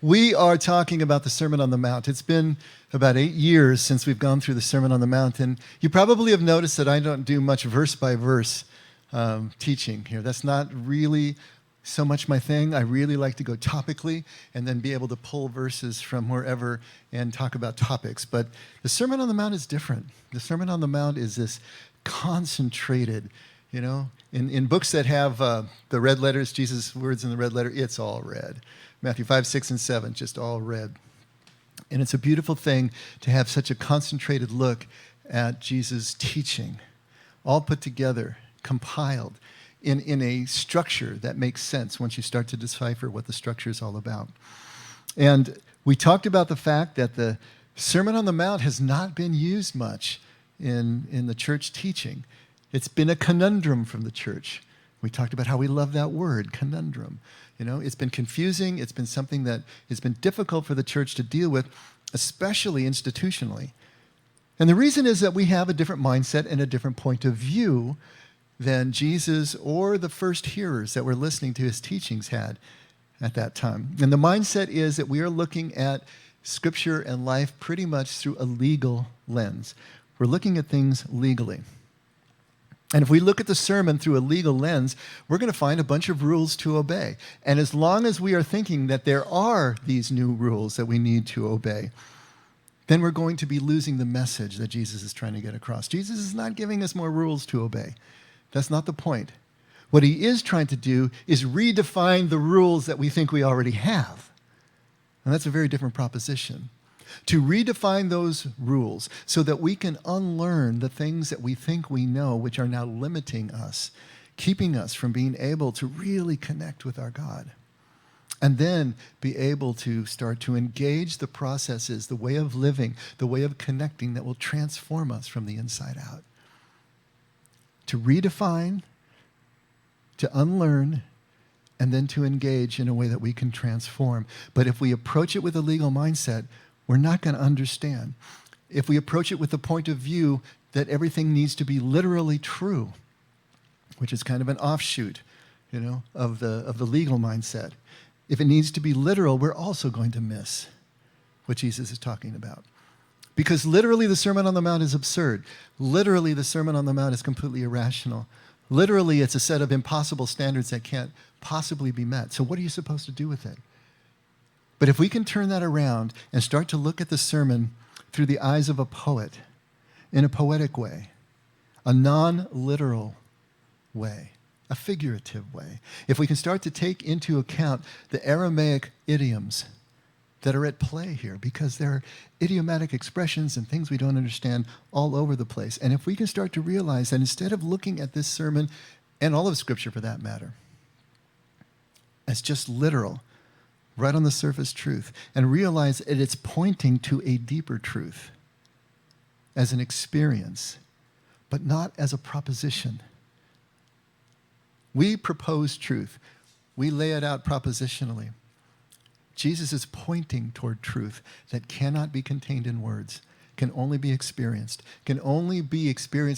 We are talking about the Sermon on the Mount. It's been about 8 years since we've gone through the Sermon on the Mount, and you probably have noticed that I don't do much verse-by-verse teaching here. That's not really so much my thing. I really like to go topically and then be able to pull verses from wherever and talk about topics. But the Sermon on the Mount is different. The Sermon on the Mount is this concentrated, in books that have the red letters, Jesus' words in the red letter, it's all red. Matthew 5, 6, and 7, just all red. And it's a beautiful thing to have such a concentrated look at Jesus' teaching, all put together, compiled in a structure that makes sense once you start to decipher what the structure is all about. And we talked about the fact that the Sermon on the Mount has not been used much in the church teaching. It's been a conundrum from the church. We talked about how we love that word, conundrum. It's been confusing. It's been something that has been difficult for the church to deal with, especially institutionally. And the reason is that we have a different mindset and a different point of view than Jesus or the first hearers that were listening to his teachings had at that time. And the mindset is that we are looking at Scripture and life pretty much through a legal lens. We're looking at things legally. And if we look at the sermon through a legal lens, we're going to find a bunch of rules to obey. And as long as we are thinking that there are these new rules that we need to obey, then we're going to be losing the message that Jesus is trying to get across. Jesus is not giving us more rules to obey. That's not the point. What he is trying to do is redefine the rules that we think we already have. And that's a very different proposition. To redefine those rules so that we can unlearn the things that we think we know, which are now limiting us, keeping us from being able to really connect with our God. And then be able to start to engage the processes, the way of living, the way of connecting that will transform us from the inside out. To redefine, to unlearn, and then to engage in a way that we can transform. But if we approach it with a legal mindset, we're not going to understand. If we approach it with the point of view that everything needs to be literally true, which is kind of an offshoot, of the legal mindset. If it needs to be literal, we're also going to miss what Jesus is talking about. Because literally the Sermon on the Mount is absurd. Literally the Sermon on the Mount is completely irrational. Literally it's a set of impossible standards that can't possibly be met. So what are you supposed to do with it? But if we can turn that around and start to look at the sermon through the eyes of a poet, in a poetic way, a non-literal way, a figurative way, if we can start to take into account the Aramaic idioms that are at play here, because there are idiomatic expressions and things we don't understand all over the place. And if we can start to realize that instead of looking at this sermon, and all of Scripture for that matter, as just literal, right on the surface truth, and realize that it's pointing to a deeper truth as an experience, but not as a proposition. We propose truth. We lay it out propositionally. Jesus is pointing toward truth that cannot be contained in words, can only be experienced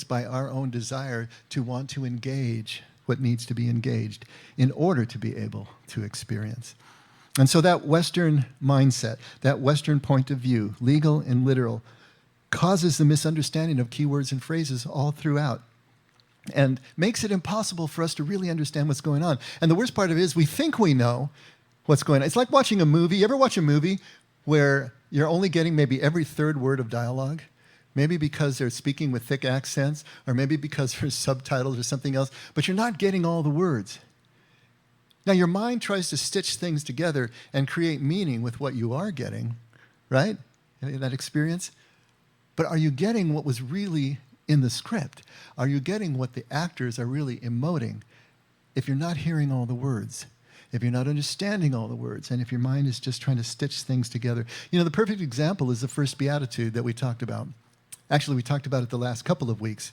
by our own desire to want to engage what needs to be engaged in order to be able to experience. And so that Western mindset, that Western point of view, legal and literal, causes the misunderstanding of key words and phrases all throughout and makes it impossible for us to really understand what's going on. And the worst part of it is we think we know what's going on. It's like watching a movie. You ever watch a movie where you're only getting maybe every third word of dialogue? Maybe because they're speaking with thick accents, or maybe because there's subtitles or something else, but you're not getting all the words. Now, your mind tries to stitch things together and create meaning with what you are getting, right? That experience. But are you getting what was really in the script? Are you getting what the actors are really emoting if you're not hearing all the words? If you're not understanding all the words, and if your mind is just trying to stitch things together. The perfect example is the first Beatitude that we talked about. Actually, we talked about it the last couple of weeks.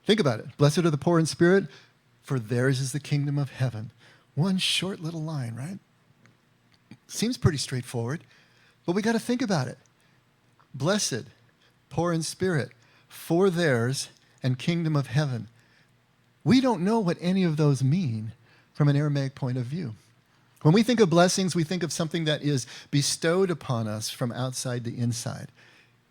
Think about it. Blessed are the poor in spirit, for theirs is the kingdom of heaven. One short little line, right? Seems pretty straightforward, but we got to think about it. Blessed, poor in spirit, for theirs, and kingdom of heaven. We don't know what any of those mean from an Aramaic point of view. When we think of blessings, we think of something that is bestowed upon us from outside the inside,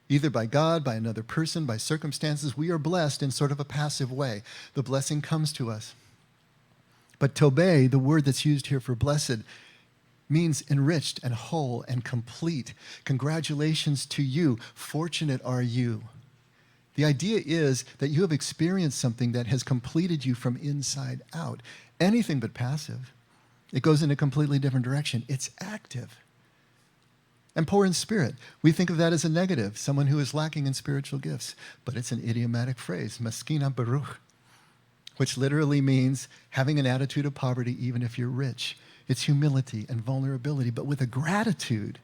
either by God, by another person, by circumstances. We are blessed in sort of a passive way. The blessing comes to us. But tobe, the word that's used here for blessed, means enriched and whole and complete. Congratulations to you. Fortunate are you. The idea is that you have experienced something that has completed you from inside out. Anything but passive. It goes in a completely different direction. It's active. And poor in spirit. We think of that as a negative, someone who is lacking in spiritual gifts. But it's an idiomatic phrase, maskina baruch, which literally means having an attitude of poverty even if you're rich. It's humility and vulnerability, but with a gratitude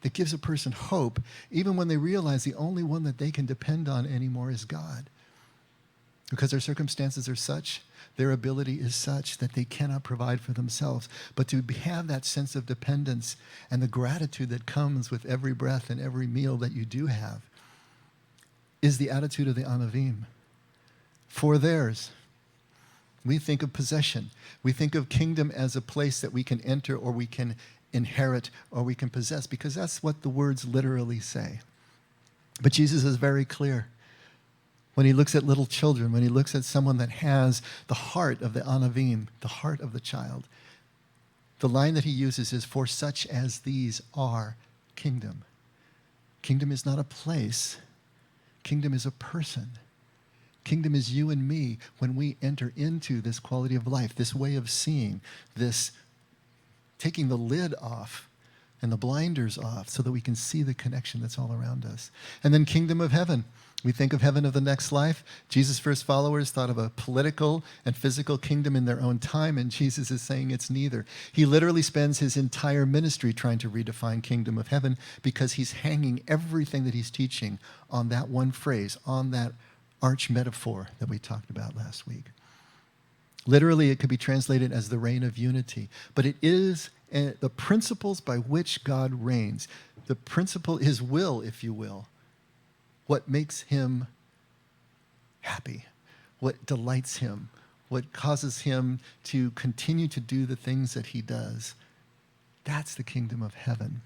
that gives a person hope, even when they realize the only one that they can depend on anymore is God. Because their circumstances are such, their ability is such that they cannot provide for themselves. But to have that sense of dependence and the gratitude that comes with every breath and every meal that you do have is the attitude of the Anavim. For theirs. We think of possession. We think of kingdom as a place that we can enter or we can inherit or we can possess, because that's what the words literally say. But Jesus is very clear. When he looks at little children, when he looks at someone that has the heart of the Anavim, the heart of the child, the line that he uses is, for such as these are kingdom. Kingdom is not a place. Kingdom is a person. Kingdom is you and me when we enter into this quality of life, this way of seeing, this taking the lid off and the blinders off so that we can see the connection that's all around us. And then kingdom of heaven. We think of heaven of the next life. Jesus' first followers thought of a political and physical kingdom in their own time, and Jesus is saying it's neither. He literally spends his entire ministry trying to redefine kingdom of heaven because he's hanging everything that he's teaching on that one phrase, on that arch metaphor that we talked about last week. Literally, it could be translated as the reign of unity, but it is the principles by which God reigns, the principle, his will, if you will, what makes him happy, what delights him, what causes him to continue to do the things that he does. That's the kingdom of heaven.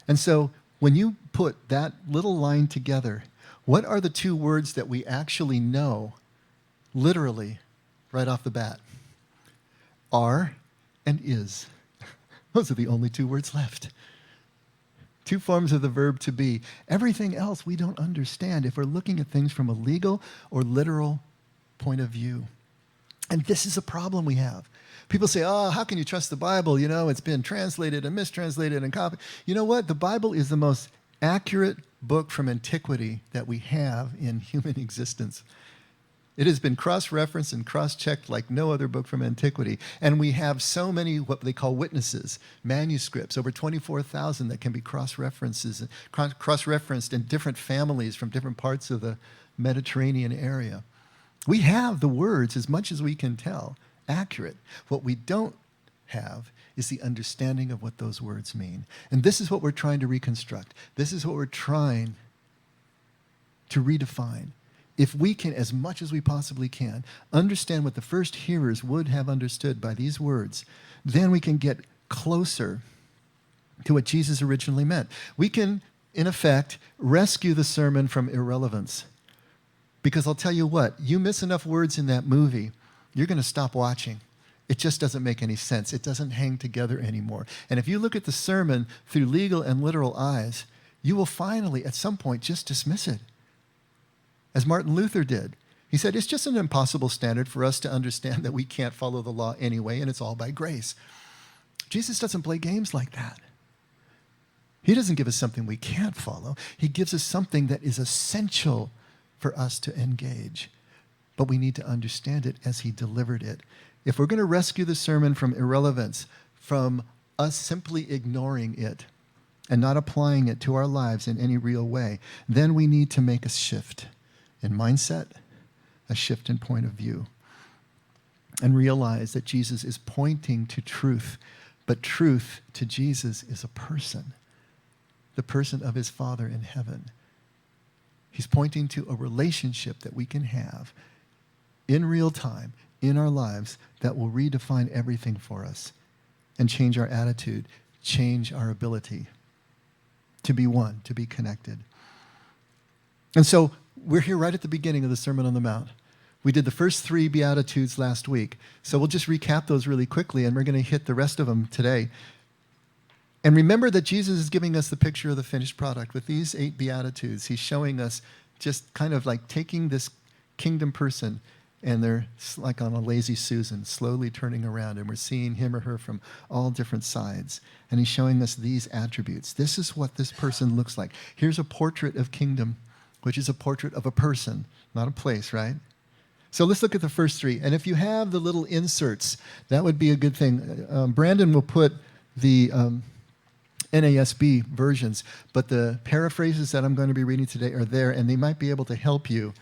And so when you put that little line together, what are the two words that we actually know, literally, right off the bat? Are and is. Those are the only two words left. Two forms of the verb to be. Everything else we don't understand if we're looking at things from a legal or literal point of view. And this is a problem we have. People say, oh, how can you trust the Bible? You know, it's been translated and mistranslated and copied. You know what? The Bible is the most accurate book from antiquity that we have in human existence. It has been cross-referenced and cross-checked like no other book from antiquity. And we have so many what they call witnesses, manuscripts, over 24,000 that can be cross-referenced in different families from different parts of the Mediterranean area. We have the words, as much as we can tell, accurate. What we don't have is the understanding of what those words mean. And this is what we're trying to reconstruct. This is what we're trying to redefine. If we can, as much as we possibly can, understand what the first hearers would have understood by these words, then we can get closer to what Jesus originally meant. We can, in effect, rescue the sermon from irrelevance. Because I'll tell you what, you miss enough words in that movie, you're going to stop watching. It just doesn't make any sense. It doesn't hang together anymore. And if you look at the sermon through legal and literal eyes, you will finally, at some point, just dismiss it. As Martin Luther did. He said, it's just an impossible standard for us to understand that we can't follow the law anyway, and it's all by grace. Jesus doesn't play games like that. He doesn't give us something we can't follow. He gives us something that is essential for us to engage. But we need to understand it as he delivered it. If we're going to rescue the sermon from irrelevance, from us simply ignoring it and not applying it to our lives in any real way, then we need to make a shift in mindset, a shift in point of view, and realize that Jesus is pointing to truth, but truth to Jesus is a person, the person of his Father in heaven. He's pointing to a relationship that we can have in real time, in our lives that will redefine everything for us and change our attitude, change our ability to be one, to be connected. And so we're here right at the beginning of the Sermon on the Mount. We did the first 3 Beatitudes last week. So we'll just recap those really quickly, and we're going to hit the rest of them today. And remember that Jesus is giving us the picture of the finished product. With these 8 Beatitudes, he's showing us just kind of like taking this kingdom person, and they're like on a lazy Susan, slowly turning around, and we're seeing him or her from all different sides. And he's showing us these attributes. This is what this person looks like. Here's a portrait of kingdom, which is a portrait of a person, not a place, right? So let's look at the first 3. And if you have the little inserts, that would be a good thing. Brandon will put the NASB versions, but the paraphrases that I'm going to be reading today are there, and they might be able to help you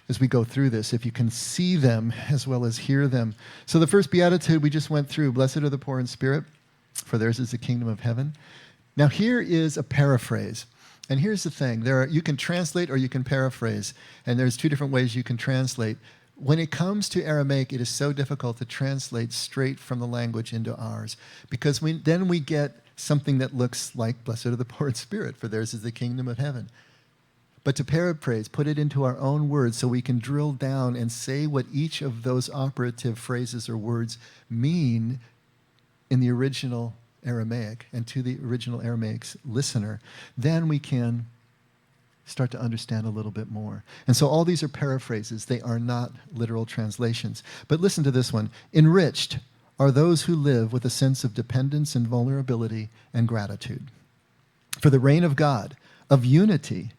as we go through this, if you can see them as well as hear them. So the first Beatitude we just went through, blessed are the poor in spirit, for theirs is the kingdom of heaven. Now here is a paraphrase. And here's the thing, you can translate or you can paraphrase, and there's 2 different ways you can translate. When it comes to Aramaic, it is so difficult to translate straight from the language into ours, because then we get something that looks like, blessed are the poor in spirit, for theirs is the kingdom of heaven. But to paraphrase, put it into our own words so we can drill down and say what each of those operative phrases or words mean in the original Aramaic and to the original Aramaic listener, then we can start to understand a little bit more. And so all these are paraphrases. They are not literal translations. But listen to this one. Enriched are those who live with a sense of dependence and vulnerability and gratitude. For the reign of God, of unity,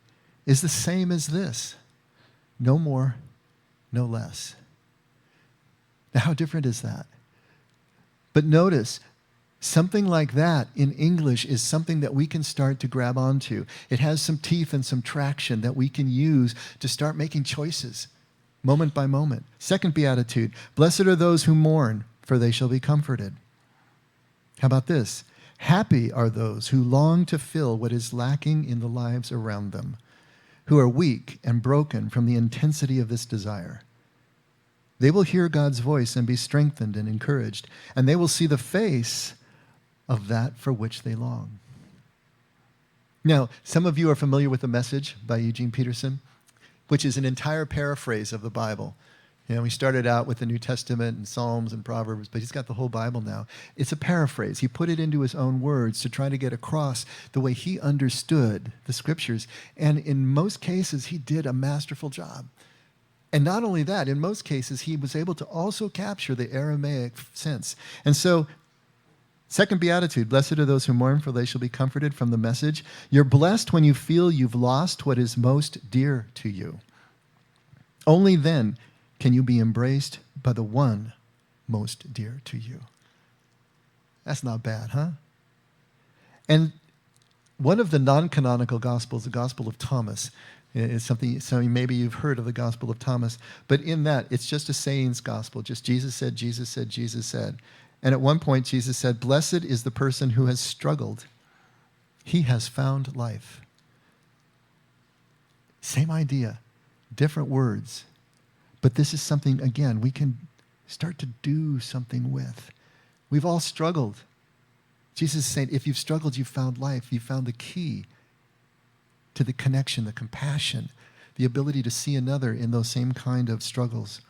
is the same as this. No more, no less. Now, how different is that? But notice, something like that in English is something that we can start to grab onto. It has some teeth and some traction that we can use to start making choices moment by moment. Second Beatitude, blessed are those who mourn, for they shall be comforted. How about this? Happy are those who long to fill what is lacking in the lives around them, who are weak and broken from the intensity of this desire. They will hear God's voice and be strengthened and encouraged, and they will see the face of that for which they long. Now, some of you are familiar with The Message by Eugene Peterson, which is an entire paraphrase of the Bible. You know, we started out with the New Testament and Psalms and Proverbs, but he's got the whole Bible now. It's a paraphrase. He put it into his own words to try to get across the way he understood the Scriptures. And in most cases, he did a masterful job. And not only that, in most cases, he was able to also capture the Aramaic sense. And so, second Beatitude, blessed are those who mourn, for they shall be comforted, from The Message. You're blessed when you feel you've lost what is most dear to you. Only then can you be embraced by the one most dear to you. That's not bad, huh? And one of the non-canonical Gospels, the Gospel of Thomas, is something, so maybe you've heard of the Gospel of Thomas, but in that, it's just a sayings gospel, just Jesus said, Jesus said, Jesus said. And at one point, Jesus said, blessed is the person who has struggled. He has found life. Same idea, different words. But this is something, again, we can start to do something with. We've all struggled. Jesus is saying, if you've struggled, you've found life. You've found the key to the connection, the compassion, the ability to see another in those same kind of struggles.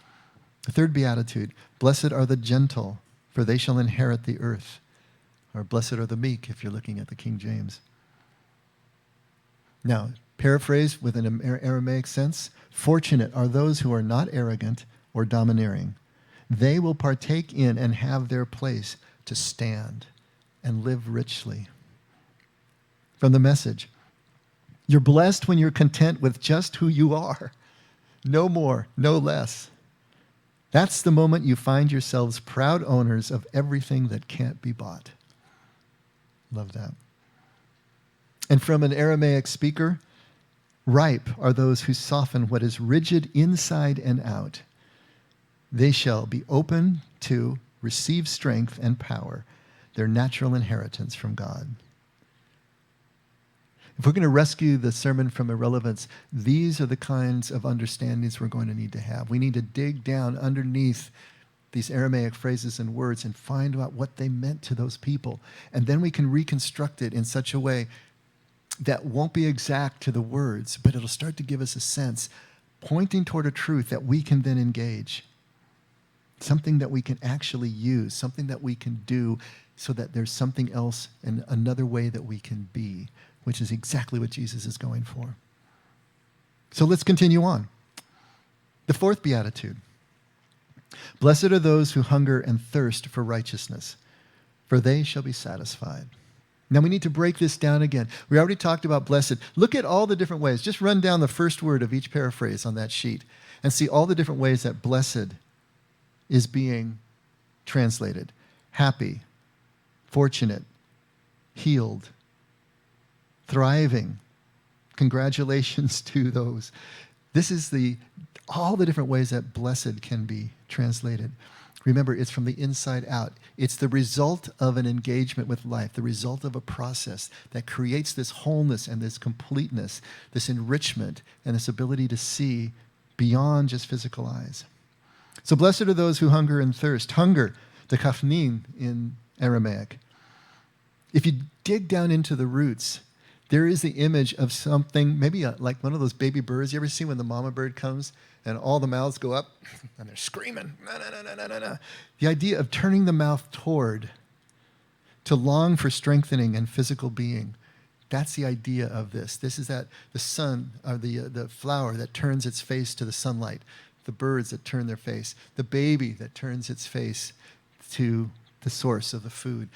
The third Beatitude, blessed are the gentle, for they shall inherit the earth. Or blessed are the meek, if you're looking at the King James. Now, paraphrase with an Aramaic sense, fortunate are those who are not arrogant or domineering. They will partake in and have their place to stand and live richly. From The Message, you're blessed when you're content with just who you are. No more, no less. That's the moment you find yourselves proud owners of everything that can't be bought. Love that. And from an Aramaic speaker, ripe are those who soften what is rigid inside and out. They shall be open to receive strength and power, their natural inheritance from God. If we're going to rescue the sermon from irrelevance, these are the kinds of understandings we're going to need to have. We need to dig down underneath these Aramaic phrases and words and find out what they meant to those people. And then we can reconstruct it in such a way that won't be exact to the words, but it'll start to give us a sense, pointing toward a truth that we can then engage. Something that we can actually use, something that we can do so that there's something else and another way that we can be, which is exactly what Jesus is going for. So let's continue on. The fourth beatitude. Blessed are those who hunger and thirst for righteousness, for they shall be satisfied. Now we need to break this down again. We already talked about blessed. Look at all the different ways. Just run down the first word of each paraphrase on that sheet and see all the different ways that blessed is being translated. Happy, fortunate, healed, thriving. Congratulations to those. This is all the different ways that blessed can be translated. Remember, it's from the inside out. It's the result of an engagement with life, the result of a process that creates this wholeness and this completeness, this enrichment, and this ability to see beyond just physical eyes. So blessed are those who hunger and thirst. Hunger, the kafnin in Aramaic. If you dig down into the roots, there is the image of something, maybe like one of those baby birds. You ever see when the mama bird comes and all the mouths go up and they're screaming? No, no, no, no, no, no. The idea of turning the mouth toward, to long for strengthening and physical being. That's the idea of this. This is that the sun, or the flower that turns its face to the sunlight, the birds that turn their face, the baby that turns its face to the source of the food.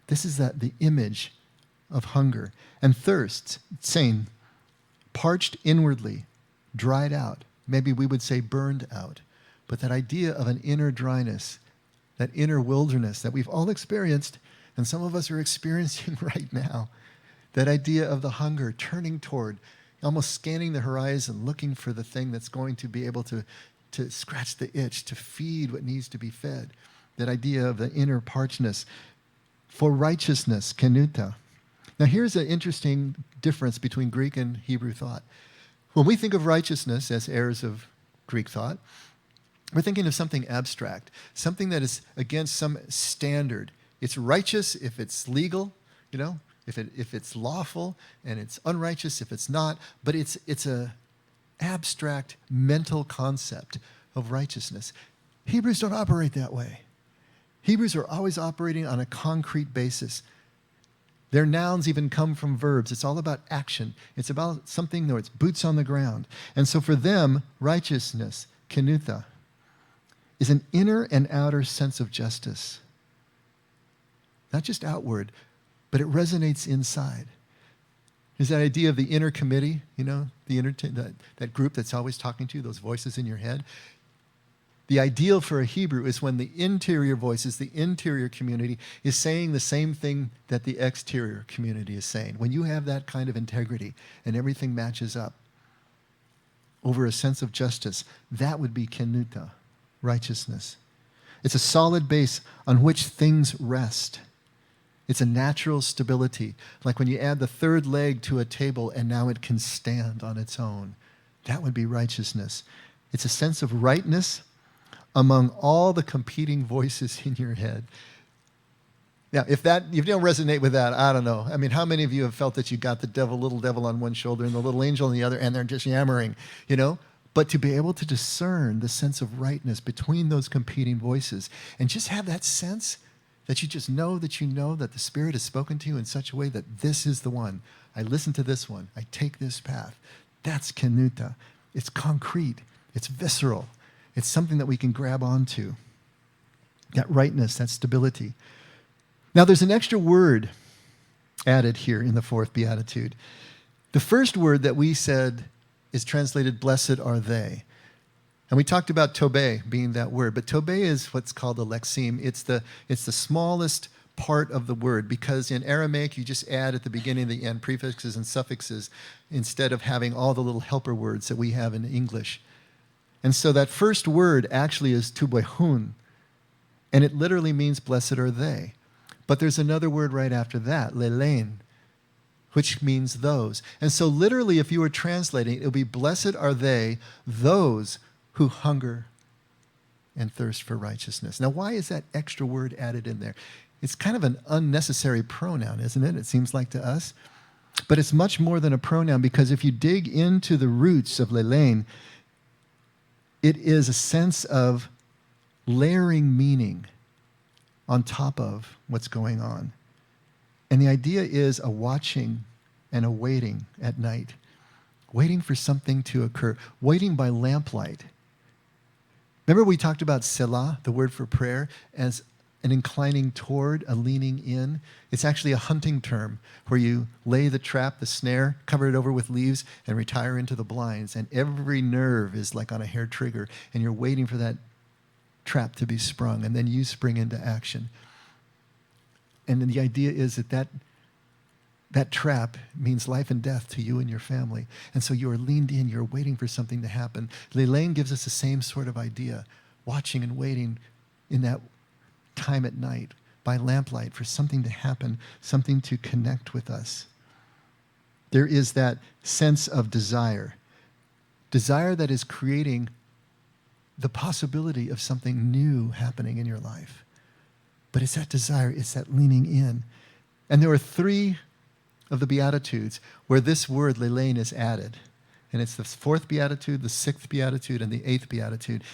This is the image of hunger. And thirst, saying, parched inwardly, dried out. Maybe we would say burned out. But that idea of an inner dryness, that inner wilderness that we've all experienced, and some of us are experiencing right now. That idea of the hunger, turning toward, almost scanning the horizon, looking for the thing that's going to be able to scratch the itch, to feed what needs to be fed. That idea of the inner parchedness. For righteousness, kenuta. Now here's an interesting difference between Greek and Hebrew thought. When we think of righteousness as heirs of Greek thought, we're thinking of something abstract, something that is against some standard. It's righteous if it's legal, if it's lawful, and it's unrighteous if it's not, but it's a abstract mental concept of righteousness. Hebrews don't operate that way. Hebrews are always operating on a concrete basis. Their nouns even come from verbs. It's all about action. It's about something where it's boots on the ground. And so for them, righteousness, kenuta, is an inner and outer sense of justice. Not just outward, but it resonates inside. There's that idea of the inner committee, that group that's always talking to you, those voices in your head. The ideal for a Hebrew is when the interior voices, the interior community, is saying the same thing that the exterior community is saying. When you have that kind of integrity and everything matches up over a sense of justice, that would be kenuta, righteousness. It's a solid base on which things rest. It's a natural stability, like when you add the third leg to a table and now it can stand on its own. That would be righteousness. It's a sense of rightness among all the competing voices in your head. Now, if you don't resonate with that, I don't know. I mean, how many of you have felt that you got the little devil on one shoulder and the little angel on the other, and they're just yammering, But to be able to discern the sense of rightness between those competing voices and just have that sense that you just know that the Spirit has spoken to you in such a way that this is the one. I listen to this one. I take this path. That's kenuta. It's concrete. It's visceral. It's something that we can grab onto. That rightness, that stability. Now there's an extra word added here in the fourth beatitude. The first word that we said is translated, blessed are they. And we talked about tobe being that word, but tobe is what's called the lexeme. It's the smallest part of the word, because in Aramaic you just add at the beginning and the end prefixes and suffixes instead of having all the little helper words that we have in English. And so that first word actually is tubehun, and it literally means blessed are they. But there's another word right after that, lelein, which means those. And so literally, if you were translating, it would be, blessed are they, those who hunger and thirst for righteousness. Now, why is that extra word added in there? It's kind of an unnecessary pronoun, isn't it? It seems like to us. But it's much more than a pronoun, because if you dig into the roots of lelein, it is a sense of layering meaning on top of what's going on. And the idea is a watching and a waiting at night, waiting for something to occur, waiting by lamplight. Remember we talked about selah, the word for prayer, as an inclining toward, a leaning in. It's actually a hunting term where you lay the trap, the snare, cover it over with leaves, and retire into the blinds. And every nerve is like on a hair trigger, and you're waiting for that trap to be sprung, and then you spring into action. And then the idea is that trap means life and death to you and your family. And so you are leaned in, you're waiting for something to happen. Lelein gives us the same sort of idea, watching and waiting in that time at night, by lamplight, for something to happen, something to connect with us. There is that sense of desire that is creating the possibility of something new happening in your life. But it's that desire, it's that leaning in. And there are 3 of the Beatitudes where this word lelein is added. And it's the 4th Beatitude, the 6th Beatitude, and the 8th Beatitude.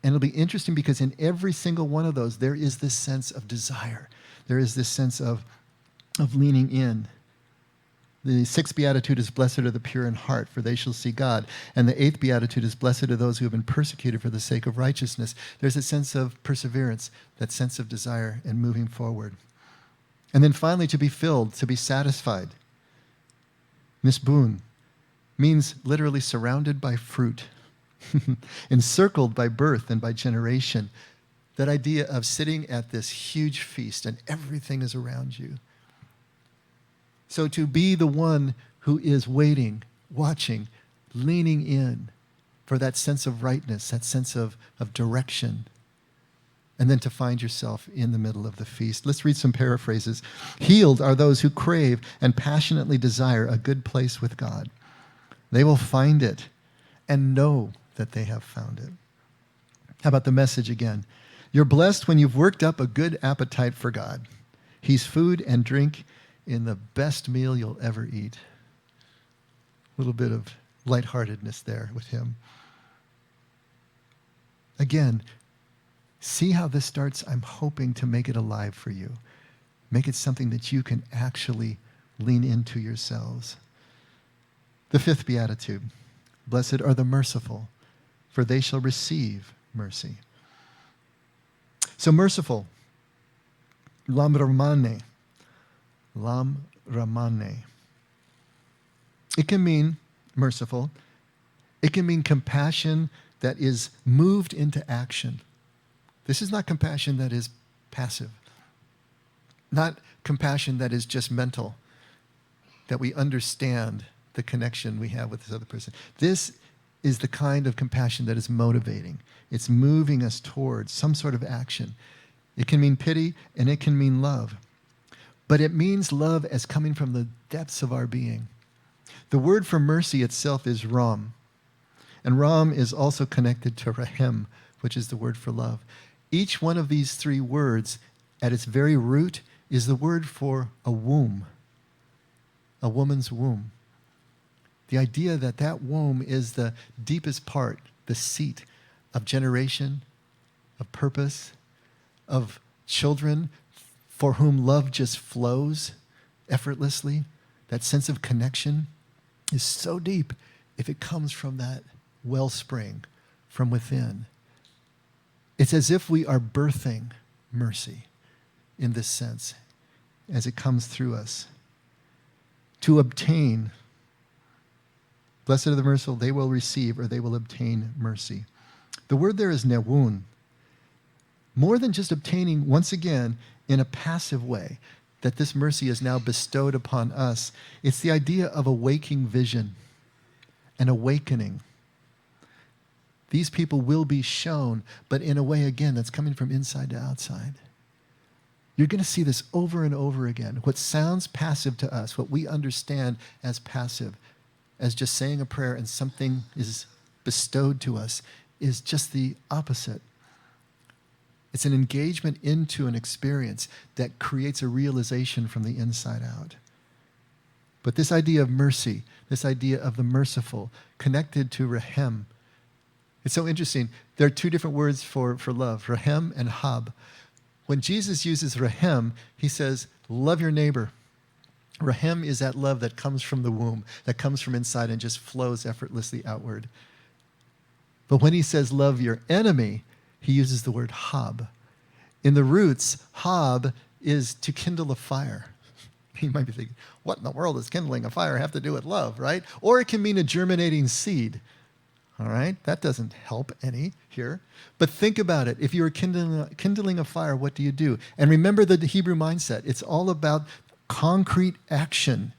And it'll be interesting because in every single one of those, there is this sense of desire. There is this sense of leaning in. The 6th Beatitude is, blessed are the pure in heart, for they shall see God. And the 8th Beatitude is, blessed are those who have been persecuted for the sake of righteousness. There's a sense of perseverance, that sense of desire and moving forward. And then finally, to be filled, to be satisfied. Misbun means literally surrounded by fruit, encircled by birth and by generation. That idea of sitting at this huge feast and everything is around you. So to be the one who is waiting, watching, leaning in for that sense of rightness, that sense of direction, and then to find yourself in the middle of the feast. Let's read some paraphrases. Healed are those who crave and passionately desire a good place with God. They will find it and know that they have found it. How about the Message again? You're blessed when you've worked up a good appetite for God. He's food and drink in the best meal you'll ever eat. A little bit of lightheartedness there with him. Again, see how this starts? I'm hoping to make it alive for you. Make it something that you can actually lean into yourselves. The 5th Beatitude. Blessed are the merciful, for they shall receive mercy. So merciful, lam ramane. Lam ramane. It can mean merciful. It can mean compassion that is moved into action. This is not compassion that is passive. Not compassion that is just mental, that we understand the connection we have with this other person. This is the kind of compassion that is motivating. It's moving us towards some sort of action. It can mean pity and it can mean love. But it means love as coming from the depths of our being. The word for mercy itself is ram. And ram is also connected to rahem, which is the word for love. Each one of these 3 words, at its very root, is the word for a womb, a woman's womb. The idea that that womb is the deepest part, the seat of generation, of purpose, of children for whom love just flows effortlessly. That sense of connection is so deep if it comes from that wellspring from within. It's as if we are birthing mercy in this sense as it comes through us. To obtain, blessed are the merciful, they will receive or they will obtain mercy. The word there is newun. More than just obtaining, once again, in a passive way, that this mercy is now bestowed upon us. It's the idea of a waking vision, an awakening. These people will be shown, but in a way, again, that's coming from inside to outside. You're going to see this over and over again. What sounds passive to us, what we understand as passive, as just saying a prayer and something is bestowed to us, is just the opposite. It's an engagement into an experience that creates a realization from the inside out. But this idea of mercy, this idea of the merciful, connected to rahem, it's so interesting. There are two different words for love, rahem and hab. When Jesus uses rahem, he says, love your neighbor. Rahem is that love that comes from the womb, that comes from inside and just flows effortlessly outward. But when he says love your enemy, he uses the word hab. In the roots, hab is to kindle a fire. You might be thinking, what in the world does kindling a fire have to do with love, right? Or it can mean a germinating seed. All right? That doesn't help any here. But think about it. If you're kindling a fire, what do you do? And remember the Hebrew mindset. It's all about concrete action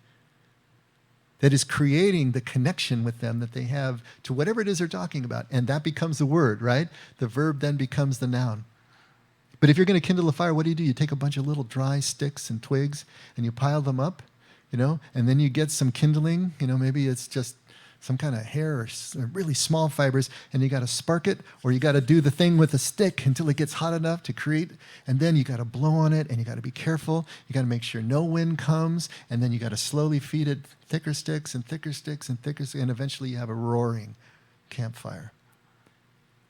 that is creating the connection with them that they have to whatever it is they're talking about. And that becomes the word, right? The verb then becomes the noun. But if you're going to kindle a fire, what do? You take a bunch of little dry sticks and twigs and you pile them up, and then you get some kindling. Maybe it's just some kind of hair or really small fibers, and you got to spark it, or you got to do the thing with a stick until it gets hot enough to create, and then you got to blow on it, and you got to be careful. You got to make sure no wind comes, and then you got to slowly feed it thicker sticks and thicker sticks and thicker sticks, and eventually you have a roaring campfire.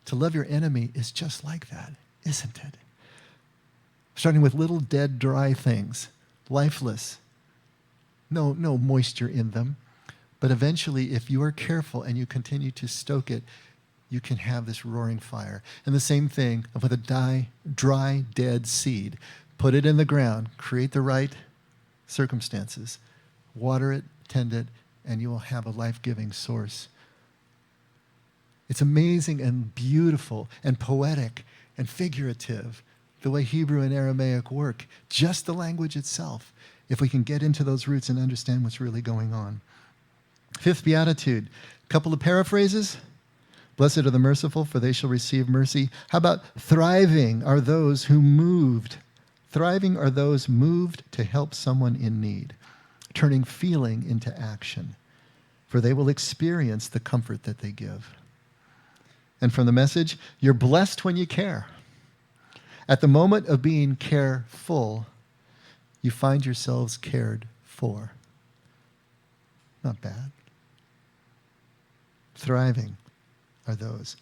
To love your enemy is just like that, isn't it? Starting with little dead, dry things, lifeless, no moisture in them. But eventually, if you are careful and you continue to stoke it, you can have this roaring fire. And the same thing with a dry, dead seed. Put it in the ground, create the right circumstances, water it, tend it, and you will have a life-giving source. It's amazing and beautiful and poetic and figurative, the way Hebrew and Aramaic work, just the language itself, if we can get into those roots and understand what's really going on. Fifth Beatitude, a couple of paraphrases. Blessed are the merciful, for they shall receive mercy. How about thriving are those who moved? Thriving are those moved to help someone in need, turning feeling into action, for they will experience the comfort that they give. And from the Message, you're blessed when you care. At the moment of being careful, you find yourselves cared for. Not bad. Thriving are those.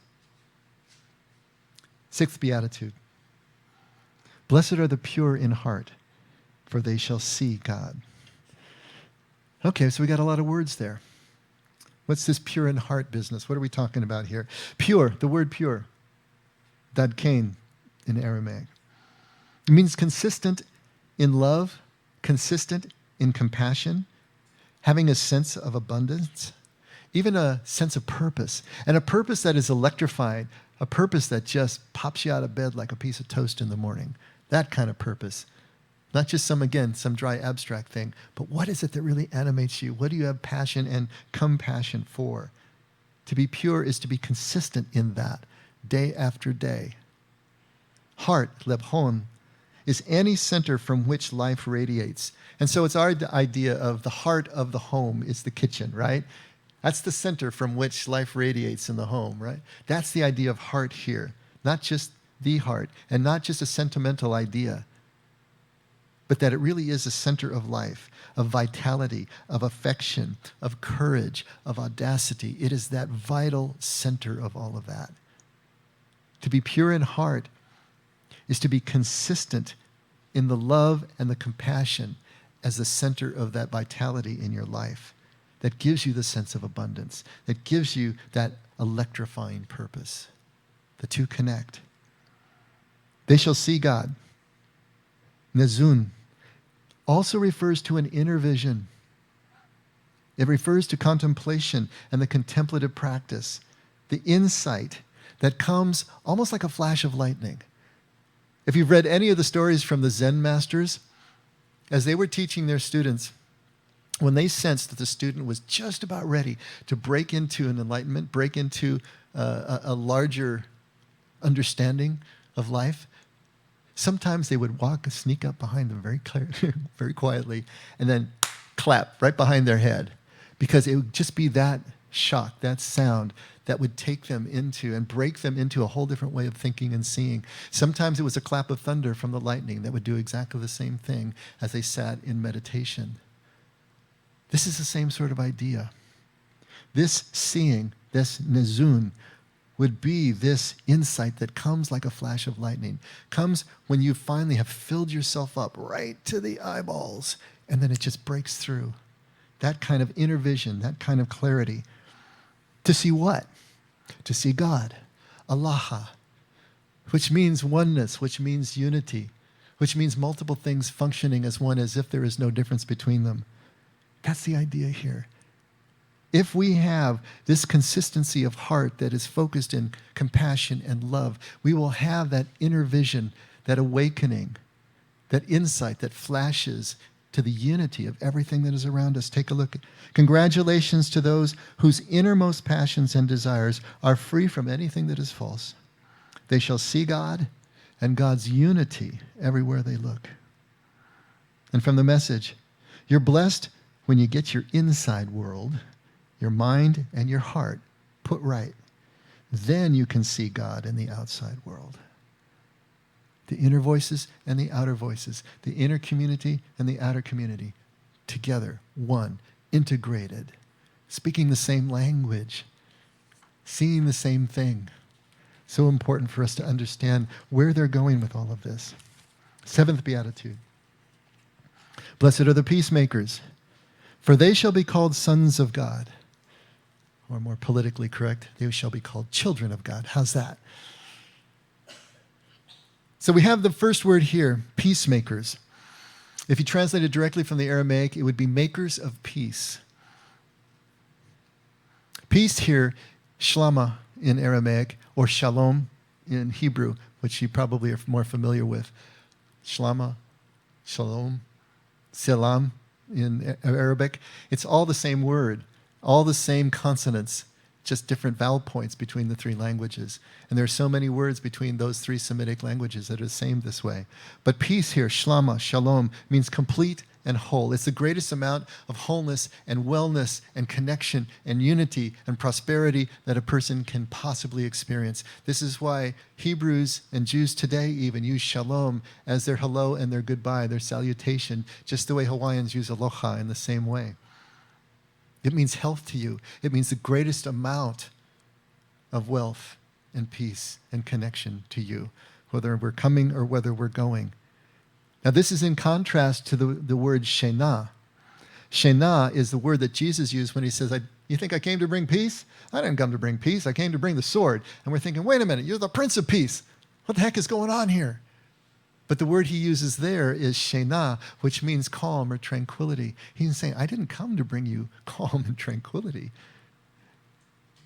Sixth Beatitude. Blessed are the pure in heart, for they shall see God. Okay, so we got a lot of words there. What's this pure in heart business? What are we talking about here? Pure, the word pure. Dadkain in Aramaic. It means consistent in love, consistent in compassion, having a sense of abundance, even a sense of purpose, and a purpose that is electrifying, a purpose that just pops you out of bed like a piece of toast in the morning. That kind of purpose. Not just some dry abstract thing, but what is it that really animates you? What do you have passion and compassion for? To be pure is to be consistent in that, day after day. Heart, lebhon, is any center from which life radiates. And so it's our idea of the heart of the home is the kitchen, right? That's the center from which life radiates in the home, right? That's the idea of heart here. Not just the heart, and not just a sentimental idea, but that it really is a center of life, of vitality, of affection, of courage, of audacity. It is that vital center of all of that. To be pure in heart is to be consistent in the love and the compassion as the center of that vitality in your life that gives you the sense of abundance, that gives you that electrifying purpose. The two connect. They shall see God. Nezun also refers to an inner vision. It refers to contemplation and the contemplative practice, the insight that comes almost like a flash of lightning. If you've read any of the stories from the Zen masters, as they were teaching their students, when they sensed that the student was just about ready to break into an enlightenment, break into a larger understanding of life, Sometimes they would sneak up behind them very quietly, and then clap right behind their head, because it would just be that shock, that sound, that would take them into and break them into a whole different way of thinking and seeing. Sometimes it was a clap of thunder from the lightning that would do exactly the same thing as they sat in meditation. This is the same sort of idea. This seeing, this nezun, would be this insight that comes like a flash of lightning, comes when you finally have filled yourself up right to the eyeballs, and then it just breaks through. That kind of inner vision, that kind of clarity. To see what? To see God, Allah, which means oneness, which means unity, which means multiple things functioning as one, as if there is no difference between them. That's the idea here. If we have this consistency of heart that is focused in compassion and love, we will have that inner vision, that awakening, that insight that flashes to the unity of everything that is around us. Take a look. Congratulations to those whose innermost passions and desires are free from anything that is false. They shall see God and God's unity everywhere they look. And from the Message, you're blessed when you get your inside world, your mind and your heart put right. Then you can see God in the outside world. The inner voices and the outer voices, the inner community and the outer community, together, one, integrated, speaking the same language, seeing the same thing. So important for us to understand where they're going with all of this. 7th Beatitude. Blessed are the peacemakers, for they shall be called sons of God. Or more politically correct, they shall be called children of God. How's that? So we have the first word here, peacemakers. If you translate it directly from the Aramaic, it would be makers of peace. Peace here, shlama in Aramaic, or shalom in Hebrew, which you probably are more familiar with. Shlama, shalom, salam in Arabic. It's all the same word, all the same consonants, just different vowel points between the three languages. And there are so many words between those three Semitic languages that are the same this way. But peace here, shlama, shalom, means complete and whole. It's the greatest amount of wholeness and wellness and connection and unity and prosperity that a person can possibly experience. This is why Hebrews and Jews today even use shalom as their hello and their goodbye, their salutation, just the way Hawaiians use aloha in the same way. It means health to you. It means the greatest amount of wealth and peace and connection to you, whether we're coming or whether we're going. Now, this is in contrast to the word shena. Shena is the word that Jesus used when he says, you think I came to bring peace? I didn't come to bring peace. I came to bring the sword. And we're thinking, wait a minute, you're the Prince of Peace. What the heck is going on here? But the word he uses there is shena, which means calm or tranquility. He's saying, I didn't come to bring you calm and tranquility.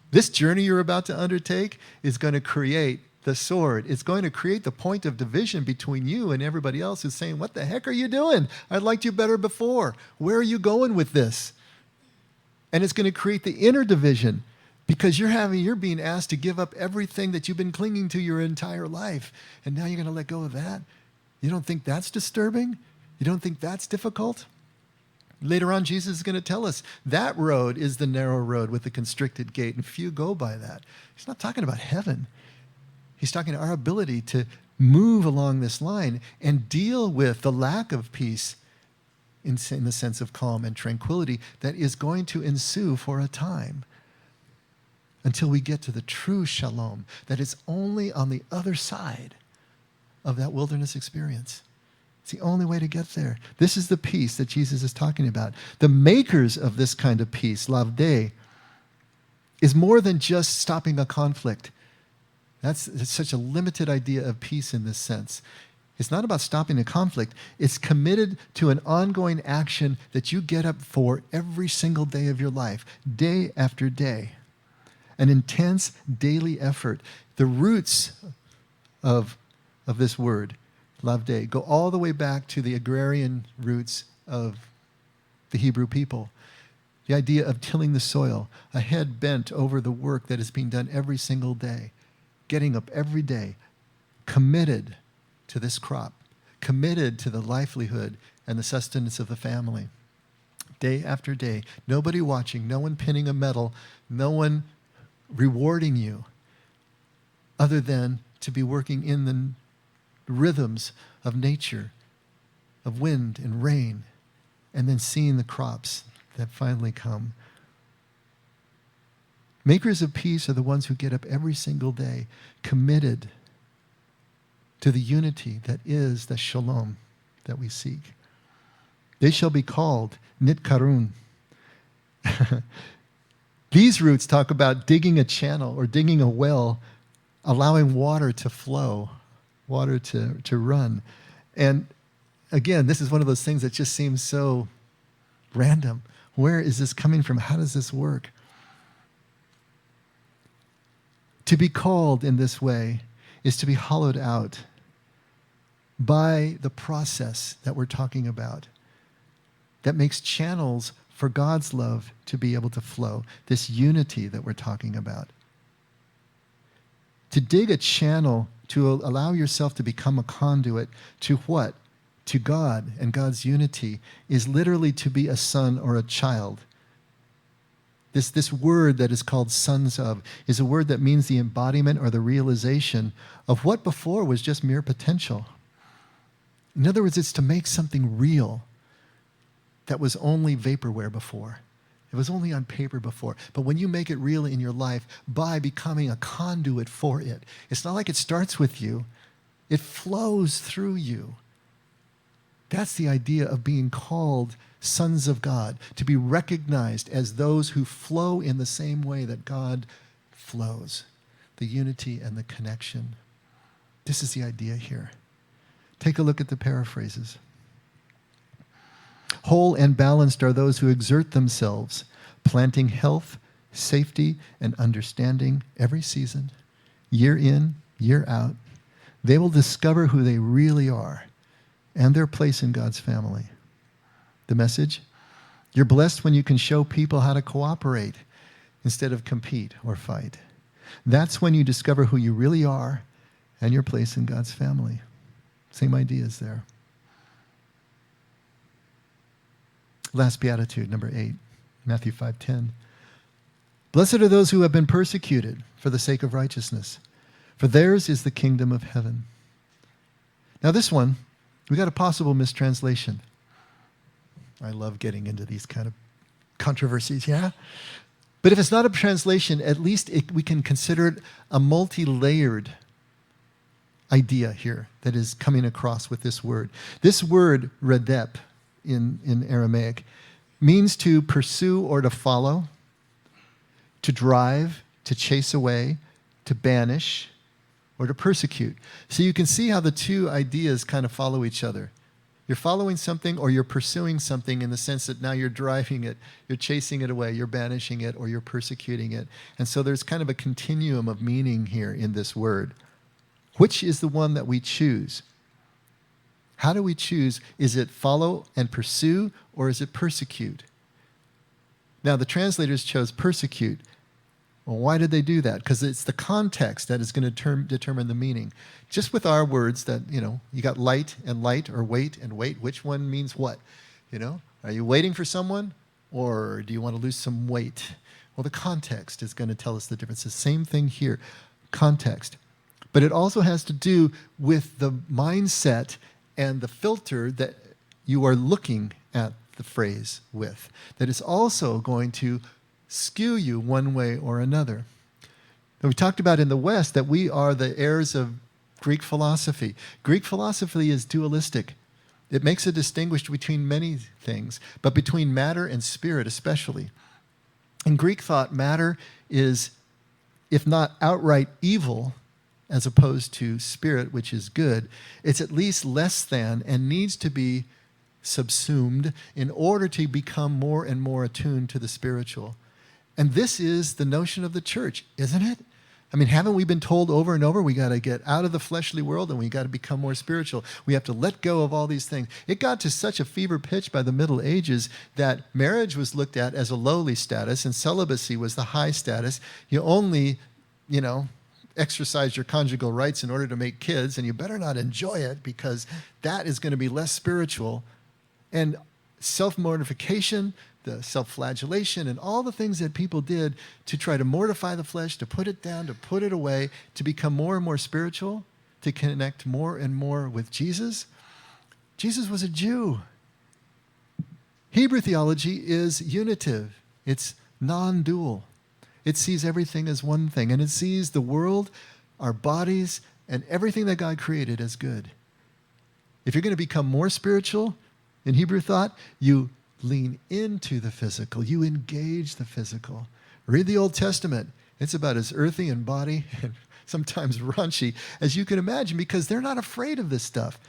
This journey you're about to undertake is going to create the sword. It's going to create the point of division between you and everybody else who's saying, what the heck are you doing? I liked you better before. Where are you going with this? And it's going to create the inner division because you're being asked to give up everything that you've been clinging to your entire life. And now you're going to let go of that? You don't think that's disturbing? You don't think that's difficult? Later on, Jesus is going to tell us that road is the narrow road with the constricted gate, and few go by that. He's not talking about heaven. He's talking about our ability to move along this line and deal with the lack of peace in the sense of calm and tranquility that is going to ensue for a time until we get to the true shalom that is only on the other side of that wilderness experience. It's the only way to get there. This is the peace that Jesus is talking about. The makers of this kind of peace, lavde, is more than just stopping a conflict. That's such a limited idea of peace in this sense. It's not about stopping a conflict. It's committed to an ongoing action that you get up for every single day of your life, day after day. An intense daily effort. The roots of this word, lavde, go all the way back to the agrarian roots of the Hebrew people. The idea of tilling the soil, a head bent over the work that is being done every single day, getting up every day, committed to this crop, committed to the livelihood and the sustenance of the family. Day after day, nobody watching, no one pinning a medal, no one rewarding you, other than to be working in the rhythms of nature, of wind and rain, and then seeing the crops that finally come. Makers of peace are the ones who get up every single day, committed to the unity that is the shalom that we seek. They shall be called nitkarun. These roots talk about digging a channel or digging a well, allowing water to flow, water to run. And again, this is one of those things that just seems so random. Where is this coming from? How does this work? To be called in this way is to be hollowed out by the process that we're talking about that makes channels for God's love to be able to flow, this unity that we're talking about. To dig a channel, to allow yourself to become a conduit to what? To God and God's unity is literally to be a son or a child. This word that is called sons of is a word that means the embodiment or the realization of what before was just mere potential. In other words, it's to make something real that was only vaporware before. It was only on paper before. But when you make it real in your life by becoming a conduit for it, it's not like it starts with you. It flows through you. That's the idea of being called sons of God, to be recognized as those who flow in the same way that God flows, the unity and the connection. This is the idea here. Take a look at the paraphrases. Whole and balanced are those who exert themselves, planting health, safety, and understanding every season, year in, year out. They will discover who they really are and their place in God's family. The message? You're blessed when you can show people how to cooperate instead of compete or fight. That's when you discover who you really are and your place in God's family. Same ideas there. Last Beatitude, number 8, Matthew 5:10. Blessed are those who have been persecuted for the sake of righteousness, for theirs is the kingdom of heaven. Now this one, we got a possible mistranslation. I love getting into these kind of controversies, yeah? But if it's not a translation, at least we can consider it a multi-layered idea here that is coming across with this word. This word, redep, in Aramaic, means to pursue or to follow, to drive, to chase away, to banish, or to persecute. So you can see how the two ideas kind of follow each other. You're following something or you're pursuing something in the sense that now you're driving it, you're chasing it away, you're banishing it, or you're persecuting it. And so there's kind of a continuum of meaning here in this word. Which is the one that we choose? How do we choose? Is it follow and pursue, or is it persecute? Now, the translators chose persecute. Well, why did they do that? Because it's the context that is going to determine the meaning. Just with our words that, you got light, or wait and wait. Which one means what? Are you waiting for someone, or do you want to lose some weight? Well, the context is going to tell us the difference. The same thing here, context. But it also has to do with the mindset and the filter that you are looking at the phrase with. That is also going to skew you one way or another. Now, we talked about in the West that we are the heirs of Greek philosophy. Greek philosophy is dualistic. It makes a distinction between many things, but between matter and spirit especially. In Greek thought, matter is, if not outright evil, as opposed to spirit, which is good, it's at least less than and needs to be subsumed in order to become more and more attuned to the spiritual. And this is the notion of the church, isn't it? I mean, haven't we been told over and over, we got to get out of the fleshly world and we got to become more spiritual. We have to let go of all these things. It got to such a fever pitch by the Middle Ages that marriage was looked at as a lowly status and celibacy was the high status. You only, exercise your conjugal rights in order to make kids, and you better not enjoy it because that is going to be less spiritual. And self-mortification, the self-flagellation, and all the things that people did to try to mortify the flesh, to put it down, to put it away, to become more and more spiritual, to connect more and more with Jesus. Jesus was a Jew. Hebrew theology is unitive. It's non-dual. It sees everything as one thing, and it sees the world, our bodies, and everything that God created as good. If you're going to become more spiritual in Hebrew thought, you lean into the physical. You engage the physical. Read the Old Testament. It's about as earthy and body and sometimes raunchy as you can imagine, because they're not afraid of this stuff.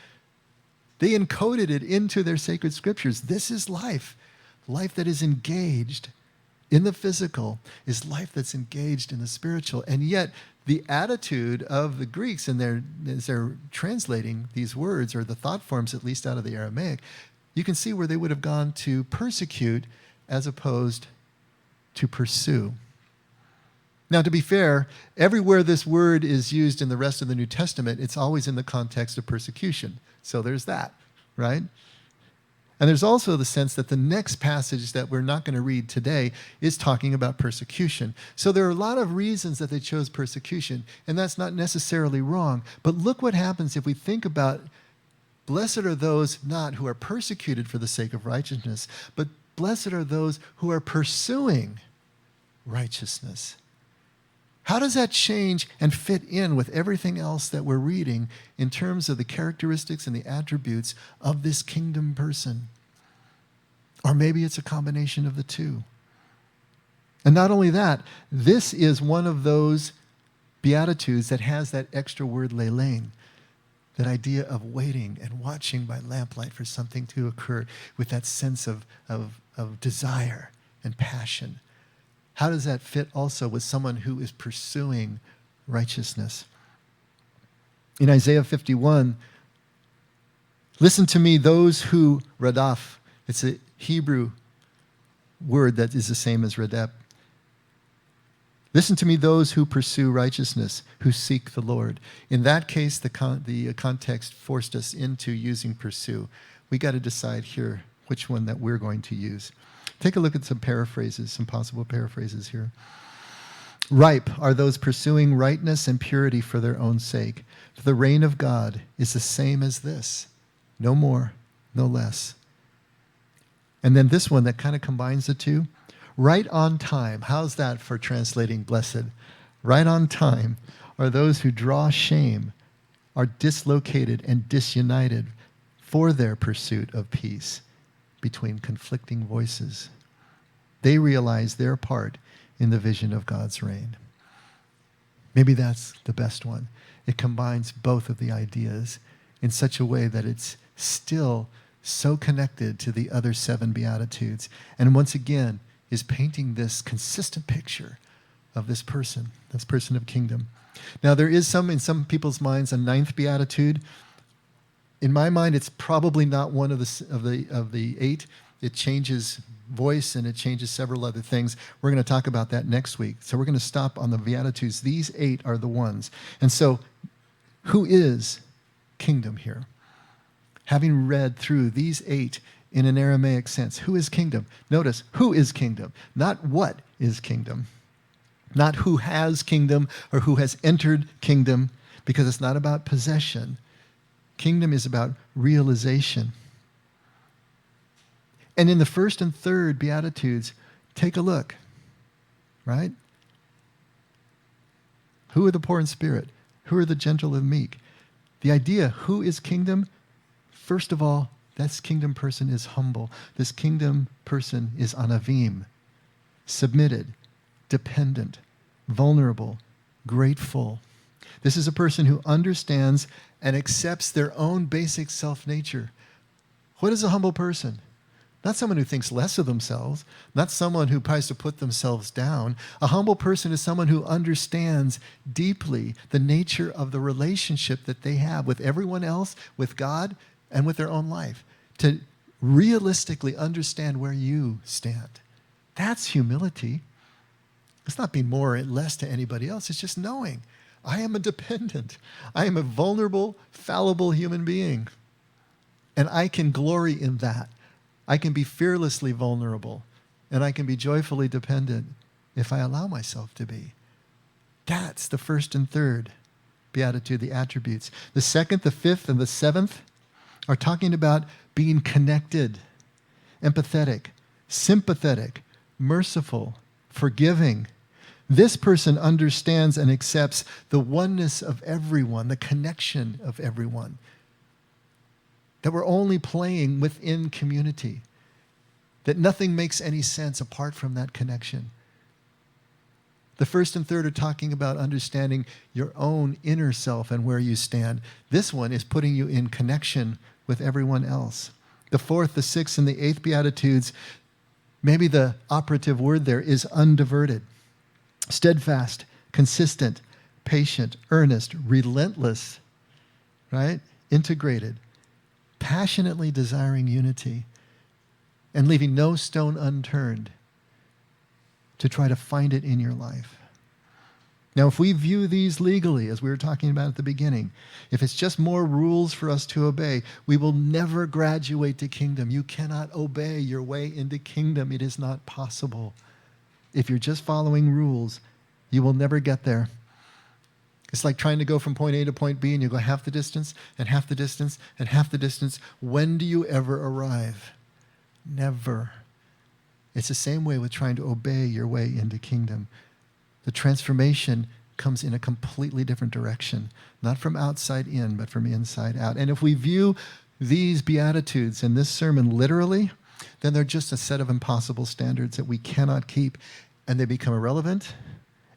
They encoded it into their sacred scriptures. This is life. Life that is engaged in the physical is life that's engaged in the spiritual. And yet, the attitude of the Greeks, as they're translating these words, or the thought forms at least out of the Aramaic, you can see where they would have gone to persecute as opposed to pursue. Now, to be fair, everywhere this word is used in the rest of the New Testament, it's always in the context of persecution. So there's that, right? And there's also the sense that the next passage that we're not going to read today is talking about persecution. So there are a lot of reasons that they chose persecution, and that's not necessarily wrong. But look what happens if we think about, blessed are those not who are persecuted for the sake of righteousness, but blessed are those who are pursuing righteousness. How does that change and fit in with everything else that we're reading in terms of the characteristics and the attributes of this kingdom person? Or maybe it's a combination of the two. And not only that, this is one of those Beatitudes that has that extra word lelein, that idea of waiting and watching by lamplight for something to occur with that sense of desire and passion. How does that fit also with someone who is pursuing righteousness? In Isaiah 51, listen to me, those who radaf. It's a Hebrew word that is the same as radep. Listen to me, those who pursue righteousness, who seek the Lord. In that case, the context forced us into using pursue. We got to decide here which one that we're going to use. Take a look at some paraphrases, some possible paraphrases here. Ripe are those pursuing rightness and purity for their own sake. For the reign of God is the same as this, no more, no less. And then this one that kind of combines the two. Right on time. How's that for translating blessed? Right on time are those who draw shame, are dislocated and disunited for their pursuit of peace between conflicting voices. They realize their part in the vision of God's reign. Maybe that's the best one. It combines both of the ideas in such a way that it's still so connected to the other 7 Beatitudes. And once again, is painting this consistent picture of this person of kingdom. Now, there is in some people's minds, a 9th Beatitude. In my mind, it's probably not one of the 8. It changes voice and it changes several other things. We're going to talk about that next week. So we're going to stop on the Beatitudes. These 8 are the ones. And so, who is kingdom here? Having read through these 8 in an Aramaic sense, who is kingdom? Notice, who is kingdom? Not what is kingdom. Not who has kingdom or who has entered kingdom, because it's not about possession. Kingdom is about realization. And in the 1st and 3rd Beatitudes, take a look, right? Who are the poor in spirit? Who are the gentle and meek? The idea, who is kingdom? First of all, this kingdom person is humble. This kingdom person is anavim, submitted, dependent, vulnerable, grateful. This is a person who understands and accepts their own basic self-nature. What is a humble person? Not someone who thinks less of themselves, not someone who tries to put themselves down. A humble person is someone who understands deeply the nature of the relationship that they have with everyone else, with God, and with their own life. To realistically understand where you stand. That's humility. It's not being more or less to anybody else. It's just knowing I am a dependent. I am a vulnerable, fallible human being. And I can glory in that. I can be fearlessly vulnerable, and I can be joyfully dependent if I allow myself to be. That's the first and third Beatitude, the attributes. The second, the fifth, and the seventh are talking about being connected, empathetic, sympathetic, merciful, forgiving. This person understands and accepts the oneness of everyone, the connection of everyone. That we're only playing within community. That nothing makes any sense apart from that connection. The first and third are talking about understanding your own inner self and where you stand. This one is putting you in connection with everyone else. The fourth, the sixth, and the eighth Beatitudes, maybe the operative word there is undiverted. Steadfast, consistent, patient, earnest, relentless, right? Integrated, passionately desiring unity, and leaving no stone unturned to try to find it in your life. Now, if we view these legally, as we were talking about at the beginning, if it's just more rules for us to obey, we will never graduate to kingdom. You cannot obey your way into kingdom. It is not possible. If you're just following rules, you will never get there. It's like trying to go from point A to point B, and you go half the distance, and half the distance, and half the distance. When do you ever arrive? Never. It's the same way with trying to obey your way into kingdom. The transformation comes in a completely different direction, not from outside in, but from inside out. And if we view these Beatitudes in this sermon literally, then they're just a set of impossible standards that we cannot keep, and they become irrelevant,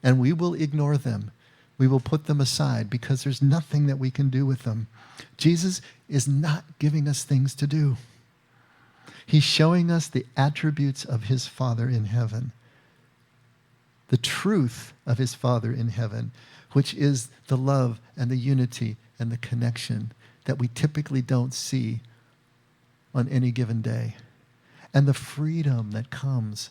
and we will ignore them. We will put them aside because there's nothing that we can do with them. Jesus is not giving us things to do. He's showing us the attributes of his Father in heaven, the truth of his Father in heaven, which is the love and the unity and the connection that we typically don't see on any given day, and the freedom that comes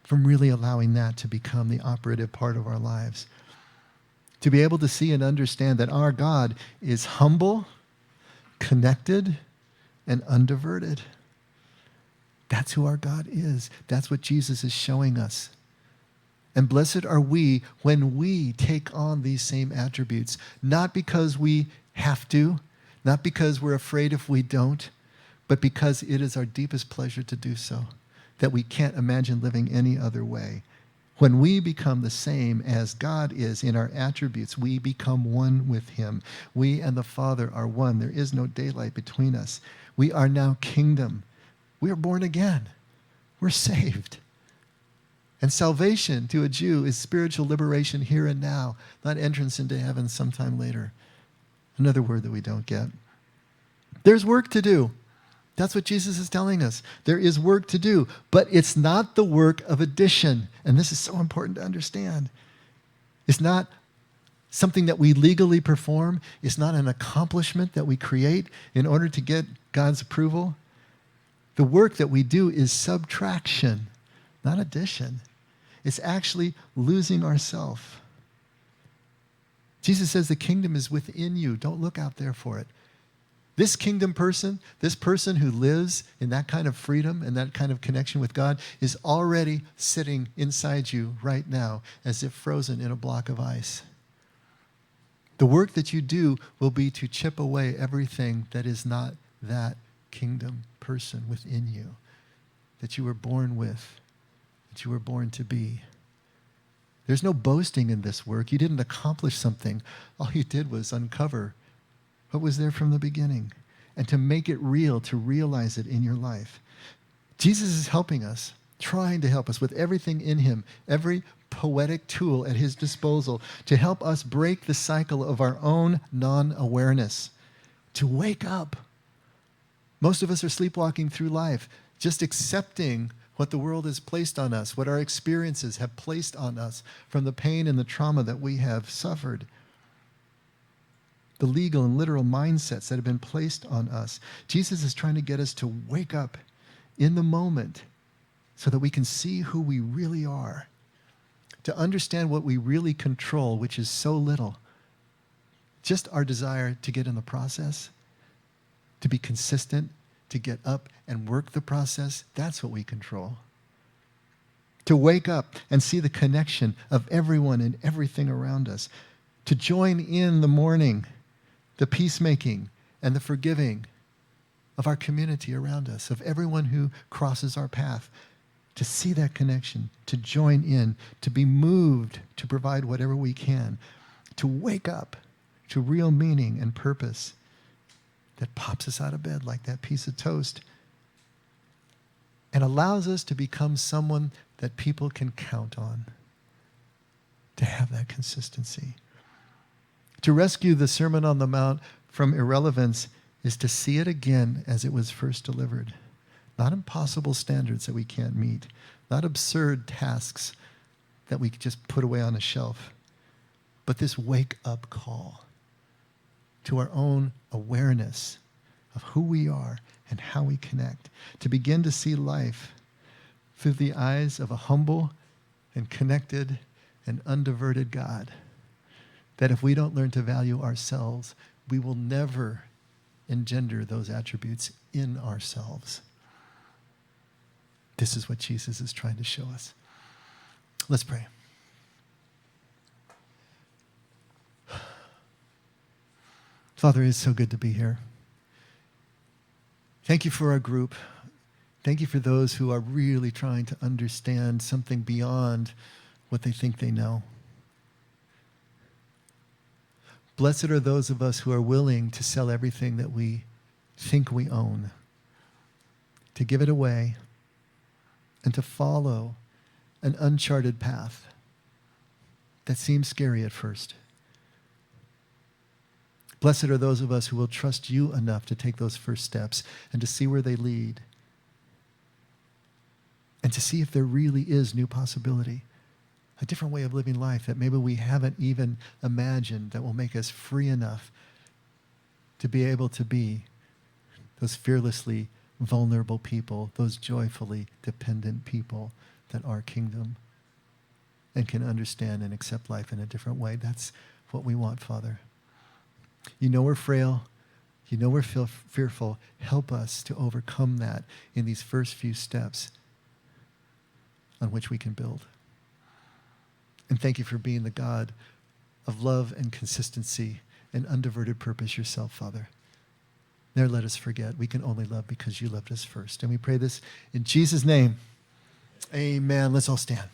from really allowing that to become the operative part of our lives. To be able to see and understand that our God is humble, connected, and undiverted. That's who our God is. That's what Jesus is showing us. And blessed are we when we take on these same attributes, not because we have to, not because we're afraid if we don't, but because it is our deepest pleasure to do so, that we can't imagine living any other way. When we become the same as God is in our attributes, we become one with him. We and the Father are one. There is no daylight between us. We are now kingdom. We are born again. We're saved. And salvation to a Jew is spiritual liberation here and now, not entrance into heaven sometime later. Another word that we don't get. There's work to do. That's what Jesus is telling us. There is work to do, but it's not the work of addition. And this is so important to understand. It's not something that we legally perform. It's not an accomplishment that we create in order to get God's approval. The work that we do is subtraction, not addition. It's actually losing ourselves. Jesus says the kingdom is within you. Don't look out there for it. This kingdom person, this person who lives in that kind of freedom and that kind of connection with God is already sitting inside you right now as if frozen in a block of ice. The work that you do will be to chip away everything that is not that kingdom person within you, that you were born with, that you were born to be. There's no boasting in this work. You didn't accomplish something. All you did was uncover what was there from the beginning, and to make it real, to realize it in your life. Jesus is helping us, trying to help us with everything in him, every poetic tool at his disposal to help us break the cycle of our own non-awareness, to wake up. Most of us are sleepwalking through life, just accepting what the world has placed on us, what our experiences have placed on us from the pain and the trauma that we have suffered. The legal and literal mindsets that have been placed on us. Jesus is trying to get us to wake up in the moment so that we can see who we really are. to understand what we really control, which is so little. Just our desire to get in the process, to be consistent, to get up and work the process, that's what we control. To wake up and see the connection of everyone and everything around us. To join in the mourning, the peacemaking, and the forgiving of our community around us, of everyone who crosses our path. To see that connection, to join in, to be moved to provide whatever we can. To wake up to real meaning and purpose that pops us out of bed like that piece of toast and allows us to become someone that people can count on, to have that consistency. To rescue the Sermon on the Mount from irrelevance is to see it again as it was first delivered. Not impossible standards that we can't meet, not absurd tasks that we just put away on a shelf, but this wake-up call to our own awareness of who we are and how we connect, to begin to see life through the eyes of a humble and connected and undiverted God. That if we don't learn to value ourselves, we will never engender those attributes in ourselves. This is what Jesus is trying to show us. Let's pray. Father, it is so good to be here. Thank you for our group. Thank you for those who are really trying to understand something beyond what they think they know. Blessed are those of us who are willing to sell everything that we think we own, to give it away, and to follow an uncharted path that seems scary at first. Blessed are those of us who will trust you enough to take those first steps and to see where they lead, and to see if there really is new possibility, a different way of living life that maybe we haven't even imagined, that will make us free enough to be able to be those fearlessly vulnerable people, those joyfully dependent people that are kingdom and can understand and accept life in a different way. That's what we want, Father. You know we're frail. You know we're fearful. Help us to overcome that in these first few steps on which we can build. And thank you for being the God of love and consistency and undiverted purpose yourself, Father. Never let us forget we can only love because you loved us first. And we pray this in Jesus' name. Amen. Let's all stand.